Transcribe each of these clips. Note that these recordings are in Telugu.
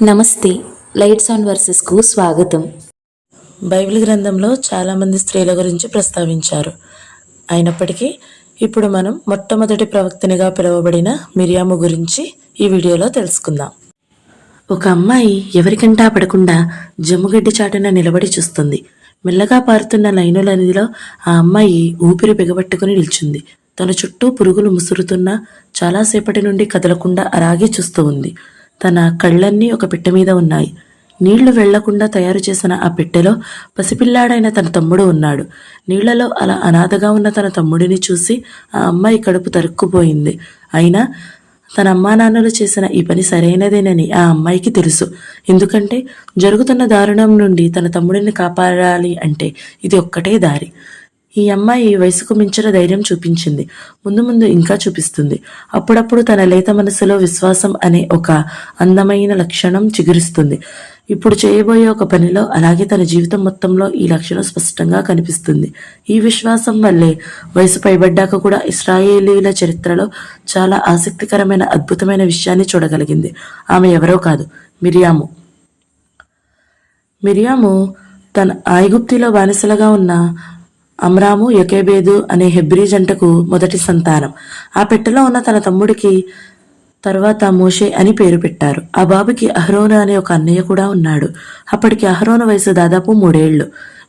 నమస్తే. లైట్స్ ఆన్ వర్సెస్కు స్వాగతం. బైబిల్ గ్రంథంలో చాలామంది స్త్రీల గురించి ప్రస్తావించారు. అయినప్పటికీ ఇప్పుడు మనం మొట్టమొదటి ప్రవక్తనిగా పిలువబడిన మిరియాము గురించి ఈ వీడియోలో తెలుసుకుందాం. ఒక అమ్మాయి ఎవరికంటా పడకుండా జమ్ముగడ్డి చాటున నిలబడి చూస్తుంది. మెల్లగా పారుతున్న నైనుల నదిలో ఆ అమ్మాయి ఊపిరి బిగబట్టుకుని నిల్చుంది. తన చుట్టూ పురుగులు ముసురుతున్నా చాలాసేపటి నుండి కదలకుండా అలాగే చూస్తూ ఉంది. తన కళ్ళన్నీ ఒక పెట్టె మీద ఉన్నాయి. నీళ్లు వెళ్లకుండా తయారు చేసిన ఆ పెట్టెలో పసిపిల్లాడైన తన తమ్ముడు ఉన్నాడు. నీళ్లలో అలా అనాథగా ఉన్న తన తమ్ముడిని చూసి ఆ అమ్మాయి కడుపు తరుక్కుపోయింది. అయినా తన అమ్మానాన్నలు చేసిన ఈ పని సరైనదేనని ఆ అమ్మాయికి తెలుసు. ఎందుకంటే జరుగుతున్న దారుణం నుండి తన తమ్ముడిని కాపాడాలి అంటే ఇది ఒక్కటే దారి. ఈ అమ్మాయి వయసుకు మించిన ధైర్యం చూపించింది. ముందు ముందు ఇంకా చూపిస్తుంది. అప్పుడప్పుడు తన లేత మనసులో విశ్వాసం అనే ఒక అందమైన లక్షణం చిగురిస్తుంది. ఇప్పుడు చేయబోయే ఒక పనిలో అలాగే తన జీవితం మొత్తంలో ఈ లక్షణం స్పష్టంగా కనిపిస్తుంది. ఈ విశ్వాసం వల్లే వయసు పైబడ్డాక కూడా ఇశ్రాయేలీల చరిత్రలో చాలా ఆసక్తికరమైన అద్భుతమైన విషయాన్ని చూడగలిగింది. ఆమె ఎవరో కాదు, మిరియాము. మిరియాము తన ఐగుప్తులో బానిసలుగా ఉన్న అమ్రాము, యొకేబేదు అనే హెబ్రీ జంటకు మొదటి సంతానం. ఆ పెట్టెలో ఉన్న తన తమ్ముడికి తర్వాత మోషే అని పేరు పెట్టారు. ఆ బాబుకి అహరోను అనే ఒక అన్నయ్య కూడా ఉన్నాడు. అప్పటికి అహరోను వయసు దాదాపు 3 ఏళ్లు.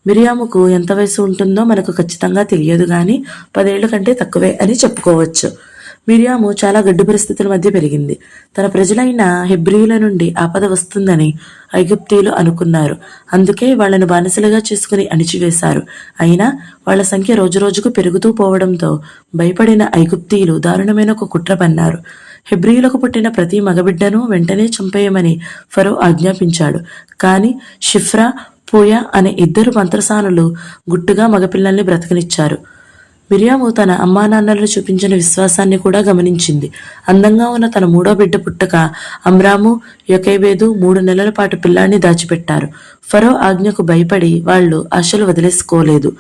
మిరియాముకు ఎంత వయసు ఉంటుందో మనకు ఖచ్చితంగా తెలియదు, కానీ 10 ఏళ్ల కంటే తక్కువే అని చెప్పుకోవచ్చు. మిరియాము చాలా గడ్డు పరిస్థితుల మధ్య పెరిగింది. తన ప్రజలైన హెబ్రీల నుండి ఆపద వస్తుందని ఐగుప్తీయులు అనుకున్నారు. అందుకే వాళ్లను బానిసలుగా చేసుకుని అణిచివేశారు. అయినా వాళ్ల సంఖ్య రోజురోజుకు పెరుగుతూ పోవడంతో భయపడిన ఐగుప్తీయులు దారుణమైన ఒక కుట్ర పన్నారు. హెబ్రీయులకు పుట్టిన ప్రతి మగబిడ్డను వెంటనే చంపేయమని ఫరో ఆజ్ఞాపించాడు. కానీ షిఫ్రా, పూయా అనే 2 మంత్రసానులు గుట్టుగా మగపిల్లల్ని బ్రతకనిచ్చారు. మిరియాము తన అమ్మానాన్నలు చూపించిన విశ్వాసాన్ని కూడా గమనించింది. అందంగా ఉన్న తన 3వ బిడ్డ పుట్టక అమ్రాము, యొకేబేదు 3 నెలల పాటు పిల్లాన్ని దాచిపెట్టారు. ఫరో ఆజ్ఞకు భయపడి వాళ్లు ఆశలు వదిలేసుకోలేదు.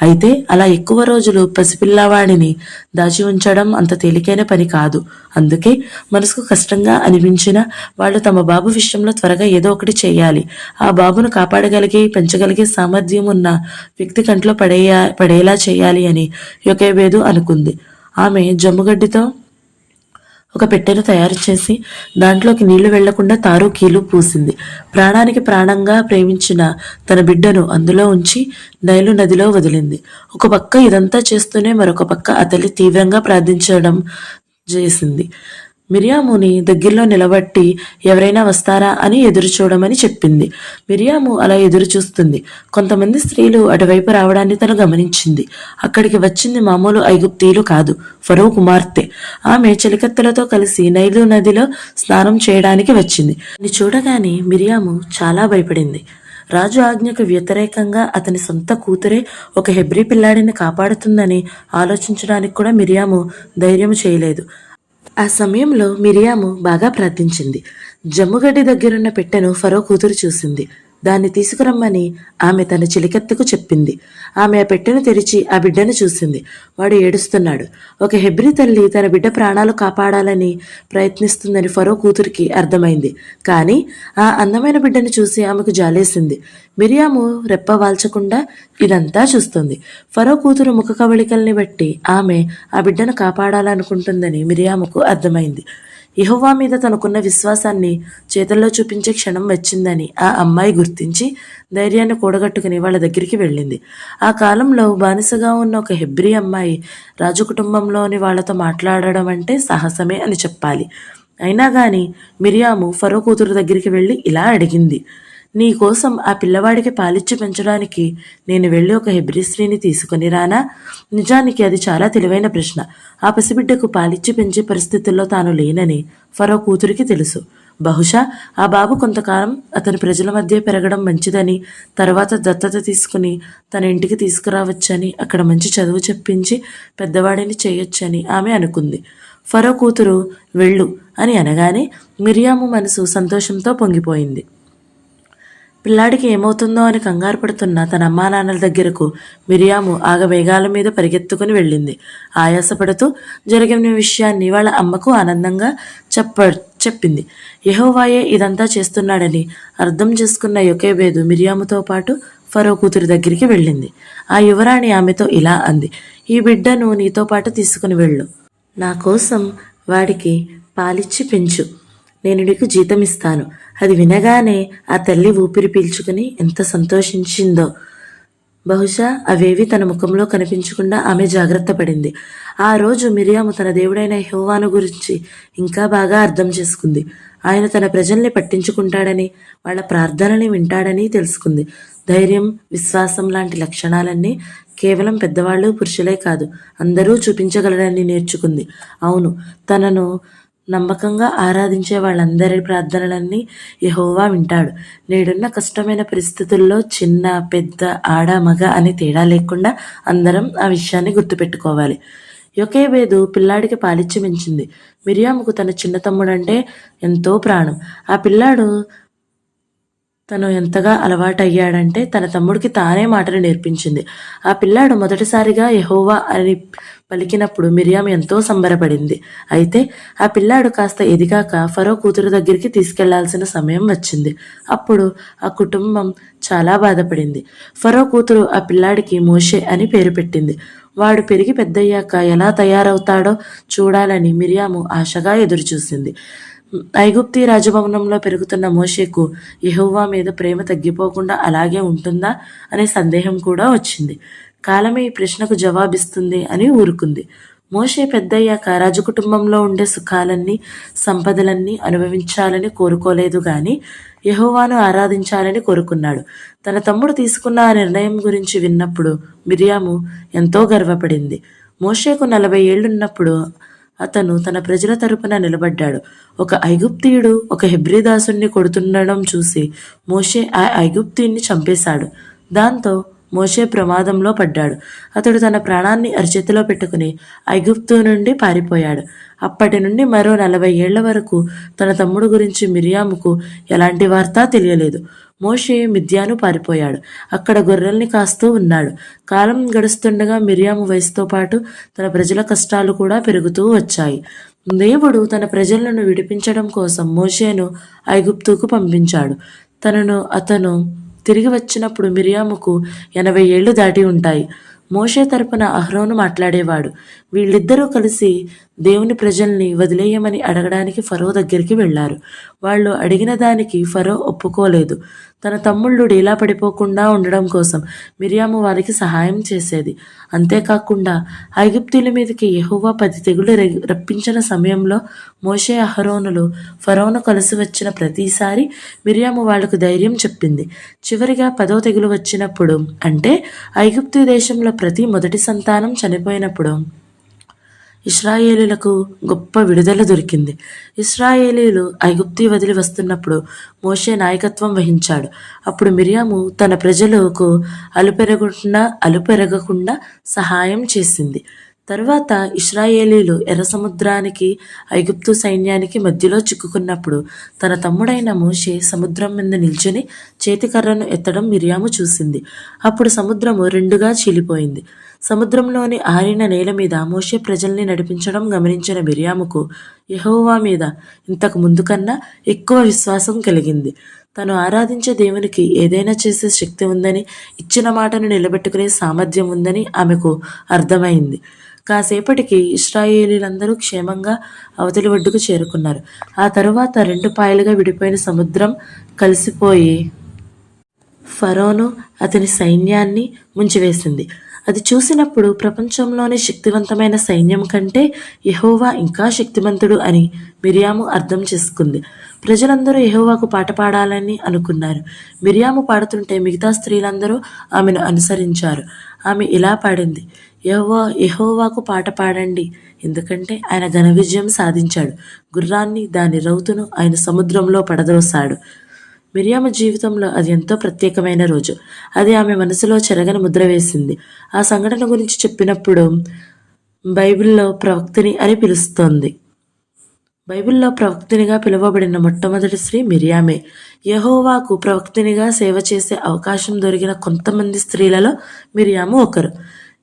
అయితే అలా ఎక్కువ రోజులు పసిపిల్లవాడిని దాచి ఉంచడం అంత తేలికైన పని కాదు. అందుకే మనసుకు కష్టంగా అనిపించిన వాళ్ళు తమ బాబు విషయంలో త్వరగా ఏదో ఒకటి చేయాలి. ఆ బాబును కాపాడగలిగే, పెంచగలిగే సామర్థ్యం ఉన్న వ్యక్తి కంట్లో పడేలా చేయాలి అని యొకేబేదు అనుకుంది. ఆమె జమ్ముగడ్డితో ఒక పెట్టెను తయారు చేసి దాంట్లోకి నీళ్లు వెళ్లకుండా తారు కీలు పూసింది. ప్రాణానికి ప్రాణంగా ప్రేమించిన తన బిడ్డను అందులో ఉంచి నైలు నదిలో వదిలింది. ఒక పక్క ఇదంతా చేస్తూనే మరొక పక్క ఆ తల్లి తీవ్రంగా ప్రార్థించడం చేసింది. మిరియాముని దగ్గరలో నిలబట్టి ఎవరైనా వస్తారా అని ఎదురు చూడమని చెప్పింది. మిరియాము అలా ఎదురు చూస్తుంది. కొంతమంది స్త్రీలు అటువైపు రావడాన్ని తను గమనించింది. అక్కడికి వచ్చింది మామూలు ఐగుప్తీయులు కాదు, ఫరో కుమార్తె. ఆమె చెలికత్తెలతో కలిసి నైలు నదిలో స్నానం చేయడానికి వచ్చింది. అని చూడగానే మిరియాము చాలా భయపడింది. రాజు ఆజ్ఞకు వ్యతిరేకంగా అతని సొంత కూతురే ఒక హెబ్రీ పిల్లాడిని కాపాడుతుందని ఆలోచించడానికి కూడా మిరియాము ధైర్యం చేయలేదు. ఆ సమయంలో మిరియాము బాగా ప్రార్థించింది. జమ్ముగడ్డి దగ్గరున్న పెట్టెను ఫరో కూతురు చూసింది. దాన్ని తీసుకురమ్మని ఆమె తన చెలికత్తెకు చెప్పింది. ఆమె ఆ పెట్టెను తెరిచి ఆ బిడ్డను చూసింది. వాడు ఏడుస్తున్నాడు. ఒక హెబ్రీ తల్లి తన బిడ్డ ప్రాణాలు కాపాడాలని ప్రయత్నిస్తుందని ఫరో కూతురికి అర్థమైంది. కానీ ఆ అందమైన బిడ్డను చూసి ఆమెకు జాలేసింది. మిరియాము రెప్ప వాల్చకుండా ఇదంతా చూస్తుంది. ఫరో కూతురు ముఖ కవళికల్ని బట్టి ఆమె ఆ బిడ్డను కాపాడాలనుకుంటుందని మిరియాముకు అర్థమైంది. యెహోవా మీద తనకున్న విశ్వాసాన్ని చేతల్లో చూపించే క్షణం వచ్చిందని ఆ అమ్మాయి గుర్తించి ధైర్యాన్ని కూడగట్టుకుని వాళ్ళ దగ్గరికి వెళ్ళింది. ఆ కాలంలో బానిసగా ఉన్న ఒక హెబ్రీ అమ్మాయి రాజు కుటుంబంలోని వాళ్లతో మాట్లాడడం అంటే సాహసమే అని చెప్పాలి. అయినా గాని మిరియాము ఫరో కూతురు దగ్గరికి వెళ్ళి ఇలా అడిగింది, నీ కోసం ఆ పిల్లవాడికి పాలిచ్చి పెంచడానికి నేను వెళ్ళి ఒక హెబ్రీ స్త్రీని తీసుకుని రానా? నిజానికి అది చాలా తెలివైన ప్రశ్న. ఆ పసిబిడ్డకు పాలిచ్చి పెంచే పరిస్థితుల్లో తాను లేనని ఫరో కూతురికి తెలుసు. బహుశా ఆ బాబు కొంతకాలం అతని ప్రజల మధ్య పెరగడం మంచిదని, తర్వాత దత్తత తీసుకుని తన ఇంటికి తీసుకురావచ్చని, అక్కడ మంచి చదువు చెప్పించి పెద్దవాడిని చేయొచ్చని ఆమె అనుకుంది. ఫరో కూతురు వెళ్ళు అని అనగానే మిరియాము మనసు సంతోషంతో పొంగిపోయింది. పిల్లాడికి ఏమవుతుందో అని కంగారు పడుతున్న తన అమ్మానాన్నల దగ్గరకు మిరియాము ఆగమేఘాల మీద పరిగెత్తుకుని వెళ్ళింది. ఆయాసపడుతూ జరిగిన విషయాన్ని వాళ్ళ అమ్మకు ఆనందంగా చెప్పింది. యెహోవాయే ఇదంతా చేస్తున్నాడని అర్థం చేసుకున్న యొకేబేదు మిరియాముతో పాటు ఫరో కూతురి దగ్గరికి వెళ్ళింది. ఆ యువరాణి ఆమెతో ఇలా అంది, ఈ బిడ్డను నీతో పాటు తీసుకుని వెళ్ళు. నా కోసం వాడికి పాలిచ్చి పెంచు. నేను నీకు జీతం ఇస్తాను. అది వినగానే ఆ తల్లి ఊపిరి పీల్చుకుని ఎంత సంతోషించిందో. బహుశా అవేవి తన ముఖంలో కనిపించకుండా ఆమె జాగ్రత్త పడింది. ఆ రోజు మిరియాము తన దేవుడైన యెహోవాను గురించి ఇంకా బాగా అర్థం చేసుకుంది. ఆయన తన ప్రజల్ని పట్టించుకుంటాడని, వాళ్ళ ప్రార్థనని వింటాడని తెలుసుకుంది. ధైర్యం, విశ్వాసం లాంటి లక్షణాలన్నీ కేవలం పెద్దవాళ్ళు, పురుషులే కాదు, అందరూ చూపించగలరని నేర్చుకుంది. అవును, తనను నమ్మకంగా ఆరాధించే వాళ్ళందరి ప్రార్థనలన్నీ యెహోవా వింటాడు. నేడున్న కష్టమైన పరిస్థితుల్లో చిన్న, పెద్ద, ఆడ, మగ అని తేడా లేకుండా అందరం ఆ విషయాన్ని గుర్తుపెట్టుకోవాలి. యొకేబేదు పిల్లాడికి పాలిచ్చి పెంచింది. మిరియాముకు తన చిన్న తమ్ముడంటే ఎంతో ప్రాణం. ఆ పిల్లాడు తను ఎంతగా అలవాటయ్యాడంటే తన తమ్ముడికి తానే మాటలు నేర్పించింది. ఆ పిల్లాడు మొదటిసారిగా యెహోవా అని పలికినప్పుడు మిరియాము ఎంతో సంబరపడింది. అయితే ఆ పిల్లాడు కాస్త ఎదిగాక ఫరో కూతురు దగ్గరికి తీసుకెళ్లాల్సిన సమయం వచ్చింది. అప్పుడు ఆ కుటుంబం చాలా బాధపడింది. ఫరో కూతురు ఆ పిల్లాడికి మోషే అని పేరు పెట్టింది. వాడు పెరిగి పెద్దయ్యాక ఎలా తయారవుతాడో చూడాలని మిరియాము ఆశగా ఎదురుచూసింది. ఐగుప్తీ రాజభవనంలో పెరుగుతున్న మోషేకు యెహోవా మీద ప్రేమ తగ్గిపోకుండా అలాగే ఉంటుందా అనే సందేహం కూడా వచ్చింది. కాలమే ఈ ప్రశ్నకు జవాబిస్తుంది అని ఊరుకుంది. మోషే పెద్దయ్యాక రాజకుటుంబంలో ఉండే సుఖాలన్నీ, సంపదలన్నీ అనుభవించాలని కోరుకోలేదు గాని యెహోవాను ఆరాధించాలని కోరుకున్నాడు. తన తమ్ముడు తీసుకున్న ఆ నిర్ణయం గురించి విన్నప్పుడు మిరియాము ఎంతో గర్వపడింది. మోషేకు 40 ఏళ్లున్నప్పుడు అతను తన ప్రజల తరపున నిలబడ్డాడు. ఒక ఐగుప్తీయుడు ఒక హెబ్రీ దాసుణ్ణి కొడుతుండడం చూసి మోషే ఆ ఐగుప్తీయుణ్ణి చంపేశాడు. దాంతో మోషే ప్రమాదంలో పడ్డాడు. అతడు తన ప్రాణాన్ని అరచేతిలో పెట్టుకుని ఐగుప్తు నుండి పారిపోయాడు. అప్పటి నుండి మరో 40 ఏళ్ల వరకు తన తమ్ముడు గురించి మిరియాముకు ఎలాంటి వార్త తెలియలేదు. మోషే మిద్యాను పారిపోయాడు. అక్కడ గొర్రెల్ని కాస్తూ ఉన్నాడు. కాలం గడుస్తుండగా మిరియాము వయసుతో పాటు తన ప్రజల కష్టాలు కూడా పెరుగుతూ వచ్చాయి. దేవుడు తన ప్రజలను విడిపించడం కోసం మోషేను ఐగుప్తుకు పంపించాడు. అతను తిరిగి వచ్చినప్పుడు మిరియాముకు 80 ఏళ్లు దాటి ఉంటాయి. మోషే తరపున అహరోను మాట్లాడేవాడు. వీళ్ళిద్దరూ కలిసి దేవుని ప్రజల్ని వదిలేయమని అడగడానికి ఫరో దగ్గరికి వెళ్లారు. వాళ్ళు అడిగిన దానికి ఫరో ఒప్పుకోలేదు. తన తమ్ముళ్ళు డీలా పడిపోకుండా ఉండడం కోసం మిరియాము వారికి సహాయం చేసేది. అంతేకాకుండా ఐగుప్తీయుల మీదకి యెహోవా 10 తెగులు రప్పించిన సమయంలో మోషే, అహరోనులు ఫరోను కలిసి వచ్చిన ప్రతిసారి మిరియాము వాళ్లకు ధైర్యం చెప్పింది. చివరిగా 10వ తెగులు వచ్చినప్పుడు, అంటే ఐగుప్తు దేశంలో ప్రతి మొదటి సంతానం చనిపోయినప్పుడు ఇశ్రాయేలీలకు గొప్ప విడుదల దొరికింది. ఇశ్రాయేలీలు ఐగుప్తు వదిలి వస్తున్నప్పుడు మోషే నాయకత్వం వహించాడు. అప్పుడు మిరియాము తన ప్రజలకు అలుపెరగకుండా సహాయం చేసింది. తరువాత ఇశ్రాయేలీలు ఎర్ర సముద్రానికి, ఐగుప్తు సైన్యానికి మధ్యలో చిక్కుకున్నప్పుడు తన తమ్ముడైన మోషే సముద్రం మీద నిల్చుని చేతికర్రను ఎత్తడం మిరియాము చూసింది. అప్పుడు సముద్రము రెండుగా చీలిపోయింది. సముద్రంలోని ఆరిన నేల మీద మోషే ప్రజల్ని నడిపించడం గమనించిన మిరియాముకు యెహోవా మీద ఇంతకు ముందు కన్నా ఎక్కువ విశ్వాసం కలిగింది. తను ఆరాధించే దేవునికి ఏదైనా చేసే శక్తి ఉందని, ఇచ్చిన మాటను నిలబెట్టుకునే సామర్థ్యం ఉందని ఆమెకు అర్థమైంది. కాసేపటికి ఇశ్రాయేలీలందరూ క్షేమంగా అవతలి ఒడ్డుకు చేరుకున్నారు. ఆ తరువాత 2 పాయలుగా విడిపోయిన సముద్రం కలిసిపోయి ఫరోను, అతని సైన్యాన్ని ముంచివేసింది. అది చూసినప్పుడు ప్రపంచంలోని శక్తివంతమైన సైన్యం కంటే యెహోవా ఇంకా శక్తివంతుడు అని మిరియాము అర్థం చేసుకుంది. ప్రజలందరూ యెహోవాకు పాట పాడాలని అనుకున్నారు. మిరియాము పాడుతుంటే మిగతా స్త్రీలందరూ ఆమెను అనుసరించారు. ఆమె ఇలా పాడింది, యెహోవాకు పాట పాడండి, ఎందుకంటే ఆయన ఘన విజయం సాధించాడు. గుర్రాన్ని, దాని రౌతును ఆయన సముద్రంలో పడద్రోశాడు. మిరియాము జీవితంలో అది ఎంతో ప్రత్యేకమైన రోజు. అది ఆమె మనసులో చెరగని ముద్ర వేసింది. ఆ సంఘటన గురించి చెప్పినప్పుడు బైబిల్లో ప్రవక్తిని అని పిలుస్తోంది. బైబిల్లో ప్రవక్తినిగా పిలువబడిన మొట్టమొదటి స్త్రీ మిరియామే. యెహోవాకు ప్రవక్తినిగా సేవ చేసే అవకాశం దొరికిన కొంతమంది స్త్రీలలో మిరియాము ఒకరు.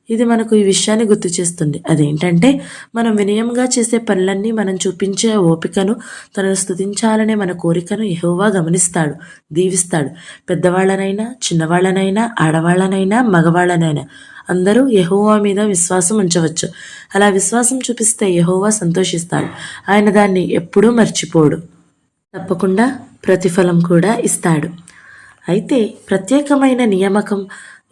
ఇది మనకు ఈ విషయాన్ని గుర్తు చేస్తుంది. అదేంటంటే మనం వినయంగా చేసే పనులన్నీ మనం చూపించే ఓపికను, తనను స్తుతించాలనే మన కోరికను యెహోవా గమనిస్తాడు, దీవిస్తాడు. పెద్దవాళ్ళనైనా, చిన్నవాళ్ళనైనా, ఆడవాళ్ళనైనా, మగవాళ్ళనైనా అందరూ యెహోవా మీద విశ్వాసం ఉంచవచ్చు. అలా విశ్వాసం చూపిస్తే యెహోవా సంతోషిస్తాడు. ఆయన దాన్ని ఎప్పుడూ మర్చిపోడు. తప్పకుండా ప్రతిఫలం కూడా ఇస్తాడు. అయితే ప్రత్యేకమైన నియామకం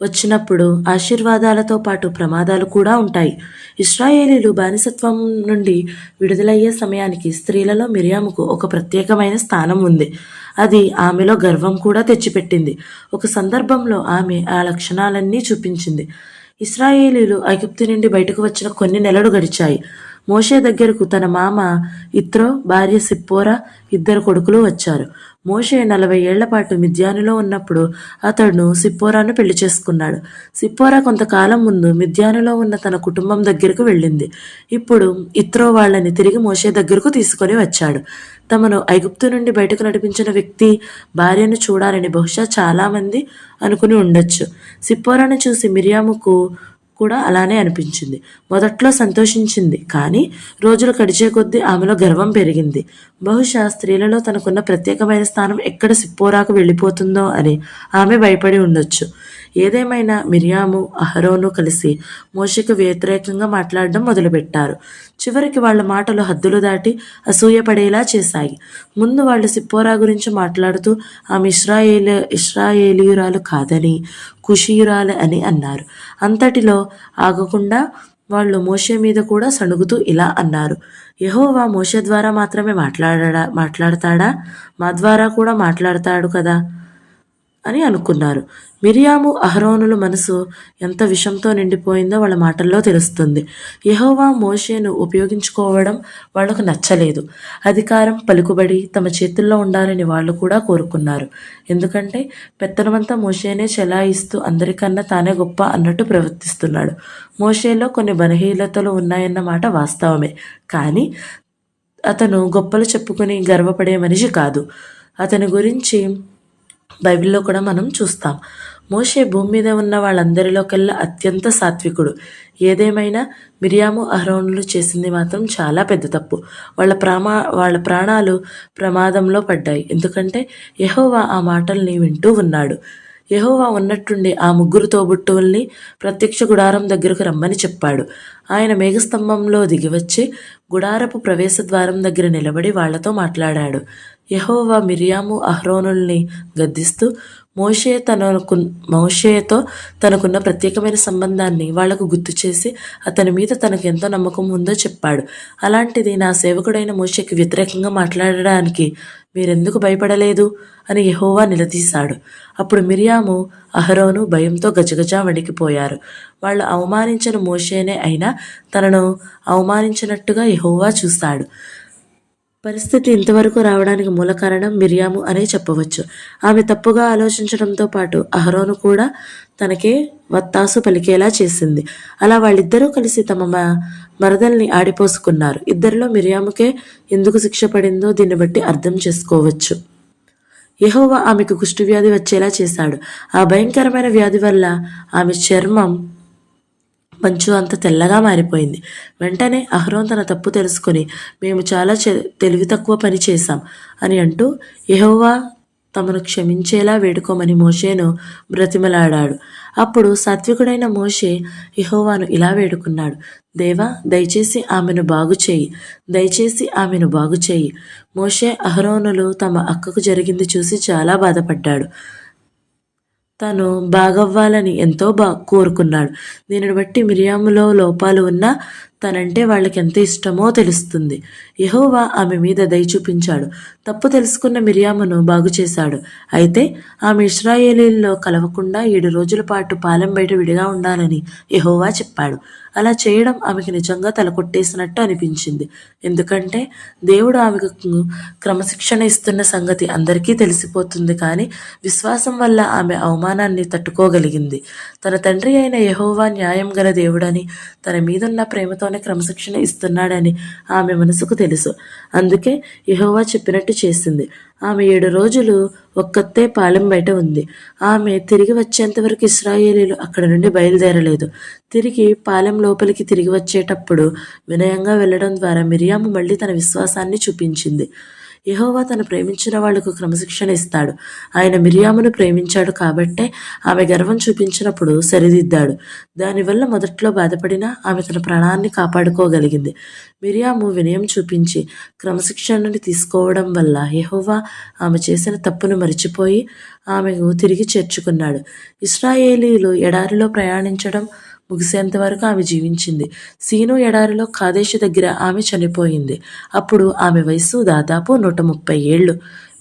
వచ్చినప్పుడు ఆశీర్వాదాలతో పాటు ప్రమాదాలు కూడా ఉంటాయి. ఇశ్రాయేలీలు బానిసత్వం నుండి విడుదలయ్యే సమయానికి స్త్రీలలో మిరియాముకు ఒక ప్రత్యేకమైన స్థానం ఉంది. అది ఆమెలో గర్వం కూడా తెచ్చిపెట్టింది. ఒక సందర్భంలో ఆమె ఆ లక్షణాలన్నీ చూపించింది. ఇశ్రాయేలీలు ఐగుప్తు నుండి బయటకు వచ్చిన కొన్ని నెలలు గడిచాయి. మోషే దగ్గరకు తన మామ ఇత్రో, భార్య సిప్పోరా, 2 కొడుకులు వచ్చారు. మోషే 40 ఏళ్ల పాటు మిద్యానులో ఉన్నప్పుడు అతడు సిప్పోరాను పెళ్లి చేసుకున్నాడు. సిప్పోరా కొంతకాలం ముందు మిద్యానులో ఉన్న తన కుటుంబం దగ్గరకు వెళ్ళింది. ఇప్పుడు ఇత్రో వాళ్ళని తిరిగి మోషే దగ్గరకు తీసుకొని వచ్చాడు. తమను ఐగుప్తు నుండి బయటకు నడిపించిన వ్యక్తి భార్యను చూడాలని బహుశా చాలా మంది అనుకుని ఉండొచ్చు. సిప్పోరాను చూసి మిరియాముకు కూడా అలానే అనిపించింది. మొదట్లో సంతోషించింది, కానీ రోజులు గడిచే కొద్దీ ఆమెలో గర్వం పెరిగింది. బహుశా స్త్రీలలో తనకున్న ప్రత్యేకమైన స్థానం ఎక్కడ సిప్పోరాకు వెళ్ళిపోతుందో అని ఆమె భయపడి ఉండొచ్చు. ఏదేమైనా మిరియాము, అహరోను కలిసి మోషేకు వ్యతిరేకంగా మాట్లాడడం మొదలుపెట్టారు. చివరికి వాళ్ళ మాటలు హద్దులు దాటి అసూయపడేలా చేశాయి. ముందు వాళ్ళు సిప్పోరా గురించి మాట్లాడుతూ ఆమె ఇశ్రాయేలీయురాలు కాదని, కుషీయురాలు అని అన్నారు. అంతటిలో ఆగకుండా వాళ్ళు మోషే మీద కూడా సణుగుతూ ఇలా అన్నారు: యెహోవా మోషే ద్వారా మాత్రమే మాట్లాడతాడా? మా ద్వారా కూడా మాట్లాడతాడు కదా అని అనుకున్నారు. మిరియాము, అహరోనుల మనసు ఎంత విషంతో నిండిపోయిందో వాళ్ళ మాటల్లో తెలుస్తుంది. యెహోవా మోషేను ఉపయోగించుకోవడం వాళ్లకు నచ్చలేదు. అధికారం, పలుకుబడి తమ చేతుల్లో ఉండాలని వాళ్ళు కూడా కోరుకున్నారు. ఎందుకంటే పెత్తనమంతా మోషేనే చెలాయిస్తూ అందరికన్నా తానే గొప్ప అన్నట్టు ప్రవర్తిస్తున్నాడు. మోషేలో కొన్ని బలహీనతలు ఉన్నాయన్న మాట వాస్తవమే, కానీ అతను గొప్పలు చెప్పుకుని గర్వపడే మనిషి కాదు. అతని గురించి బైబిల్లో కూడా మనం చూస్తాం. మోషే భూమి మీద ఉన్న వాళ్ళందరిలోకెల్లా అత్యంత సాత్వికుడు. ఏదేమైనా మిరియాము, అహరోనులు చేసింది మాత్రం చాలా పెద్ద తప్పు. వాళ్ళ ప్రాణాలు ప్రమాదంలో పడ్డాయి. ఎందుకంటే యెహోవా ఆ మాటల్ని వింటూ ఉన్నాడు. యెహోవా ఉన్నట్టుండి ఆ 3 తోబుట్టువుల్ని ప్రత్యక్ష గుడారం దగ్గరకు రమ్మని చెప్పాడు. ఆయన మేఘస్తంభంలో దిగివచ్చి గుడారపు ప్రవేశ ద్వారం దగ్గర నిలబడి వాళ్లతో మాట్లాడాడు. యెహోవా మిరియాము, అహరోనుల్ని గద్దిస్తూ మోషేతో తనకున్న ప్రత్యేకమైన సంబంధాన్ని వాళ్లకు గుర్తు చేసి అతని మీద తనకు ఎంతో నమ్మకం ఉందో చెప్పాడు. అలాంటిది నా సేవకుడైన మోషేకి వ్యతిరేకంగా మాట్లాడడానికి మీరెందుకు భయపడలేదు అని యెహోవా నిలదీశాడు. అప్పుడు మిరియాము, అహరోను భయంతో గజగజా వణికిపోయారు. వాళ్ళు అవమానించిన మోషేనే అయినా తనను అవమానించినట్టుగా యెహోవా చూశాడు. పరిస్థితి ఇంతవరకు రావడానికి మూల కారణం మిరియాము అనే చెప్పవచ్చు. ఆమె తప్పుగా ఆలోచించడంతో పాటు అహరోను కూడా తనకే వత్తాసు పలికేలా చేసింది. అలా వాళ్ళిద్దరూ కలిసి తమ మరదల్ని ఆడిపోసుకున్నారు. ఇద్దరిలో మిరియాముకే ఎందుకు శిక్ష పడిందో దీన్ని బట్టి అర్థం చేసుకోవచ్చు. యెహోవా ఆమెకు కుష్ఠవ్యాధి వచ్చేలా చేశాడు. ఆ భయంకరమైన వ్యాధి వల్ల ఆమె చర్మం మంచు అంత తెల్లగా మారిపోయింది. వెంటనే అహరోన్ తన తప్పు తెలుసుకుని మేము చాలా తెలివి తక్కువ పని చేశాం అని అంటూ యెహోవా తమను క్షమించేలా వేడుకోమని మోషేను బ్రతిమలాడాడు. అప్పుడు సాత్వికుడైన మోషే యెహోవాను ఇలా వేడుకున్నాడు: దేవా, దయచేసి ఆమెను బాగు చేయి. మోషే, అహరోనులు తమ అక్కకు జరిగింది చూసి చాలా బాధపడ్డాడు. తను బాగవ్వాలని ఎంతో కోరుకున్నాడు. దీనిని బట్టి మిరియాములో లోపాలు ఉన్నా తనంటే వాళ్ళకి ఎంత ఇష్టమో తెలుస్తుంది. యెహోవా ఆమె మీద దయ చూపించాడు. తప్పు తెలుసుకున్న మిరియామును బాగు చేశాడు. అయితే ఆమె ఇశ్రాయేలీల్లో కలవకుండా 7 రోజుల పాటు పాలెం బయట విడిగా ఉండాలని యెహోవా చెప్పాడు. అలా చేయడం ఆమెకు నిజంగా తలకొట్టేసినట్టు అనిపించింది. ఎందుకంటే దేవుడు ఆమెకు క్రమశిక్షణ ఇస్తున్న సంగతి అందరికీ తెలిసిపోతుంది. కానీ విశ్వాసం వల్ల ఆమె అవమానాన్ని తట్టుకోగలిగింది. తన తండ్రి అయిన యెహోవా న్యాయం గల దేవుడని, తన మీదున్న ప్రేమతో ఆమె క్రమశిక్షణ ఇస్తున్నాడని ఆమె మనసుకు తెలుసు. అందుకే యెహోవా చెప్పినట్టు చేసింది. ఆమె 7 రోజులు ఒక్కతే పాలెం బయట ఉంది. ఆమె తిరిగి వచ్చేంత వరకు ఇశ్రాయేలీయులు అక్కడి నుండి బయలుదేరలేదు. తిరిగి పాలెం లోపలికి తిరిగి వచ్చేటప్పుడు వినయంగా వెళ్ళడం ద్వారా మిరియాము మళ్ళీ తన విశ్వాసాన్ని చూపించింది. యెహోవా తను ప్రేమించిన వాళ్లకు క్రమశిక్షణ ఇస్తాడు. ఆయన మిరియామును ప్రేమించాడు కాబట్టే ఆమె గర్వం చూపించినప్పుడు సరిదిద్దాడు. దానివల్ల మొదట్లో బాధపడినా ఆమె తన ప్రాణాన్ని కాపాడుకోగలిగింది. మిరియాము వినయం చూపించి క్రమశిక్షణని తీసుకోవడం వల్ల యెహోవా ఆమె చేసిన తప్పును మరిచిపోయి ఆమెను తిరిగి చేర్చుకున్నాడు. ఇశ్రాయేలీయులు ఎడారిలో ప్రయాణించడం ముగిసేంత వరకు ఆమె జీవించింది. సీను ఎడారిలో కాదేశు దగ్గర ఆమె చనిపోయింది. అప్పుడు ఆమె వయసు దాదాపు 130 ఏళ్లు.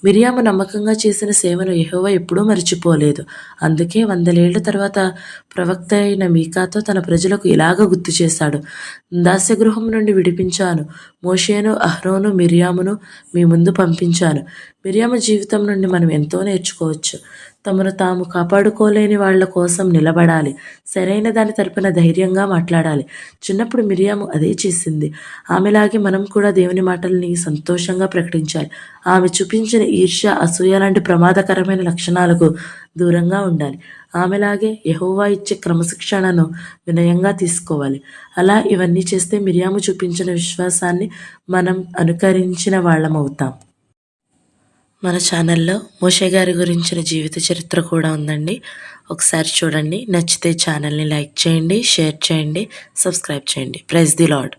మిరియాము నమ్మకంగా చేసిన సేవను యెహోవా ఎప్పుడూ మరిచిపోలేదు. అందుకే 100 ఏళ్ల తర్వాత ప్రవక్త అయిన మీకాతో తన ప్రజలకు ఇలాగ గుర్తు చేశాడు. దాస్యగృహం నుండి విడిపించాను. మోషేను, అహరోను, మిరియామును మీ ముందు పంపించాను. మిరియాము జీవితం నుండి మనం ఎంతో నేర్చుకోవచ్చు. తమను తాము కాపాడుకోలేని వాళ్ల కోసం నిలబడాలి. సరైన దాని తరపున ధైర్యంగా మాట్లాడాలి. చిన్నప్పుడు మిరియాము అదే చేసింది. ఆమెలాగే మనం కూడా దేవుని మాటల్ని సంతోషంగా ప్రకటించాలి. ఆమె చూపించిన ఈర్ష్య, అసూయ లాంటి ప్రమాదకరమైన లక్షణాలకు దూరంగా ఉండాలి. ఆమెలాగే యెహోవా ఇచ్చే క్రమశిక్షణను వినయంగా తీసుకోవాలి. అలా ఇవన్నీ చేస్తే మిరియాము చూపించిన విశ్వాసాన్ని మనం అనుకరించిన వాళ్ళమవుతాం. మన ఛానల్లో మోషే గారి గురించిన జీవిత చరిత్ర కూడా ఉందండి. ఒకసారి చూడండి. నచ్చితే ఛానల్ని లైక్ చేయండి, షేర్ చేయండి, సబ్స్క్రైబ్ చేయండి. Praise the lord.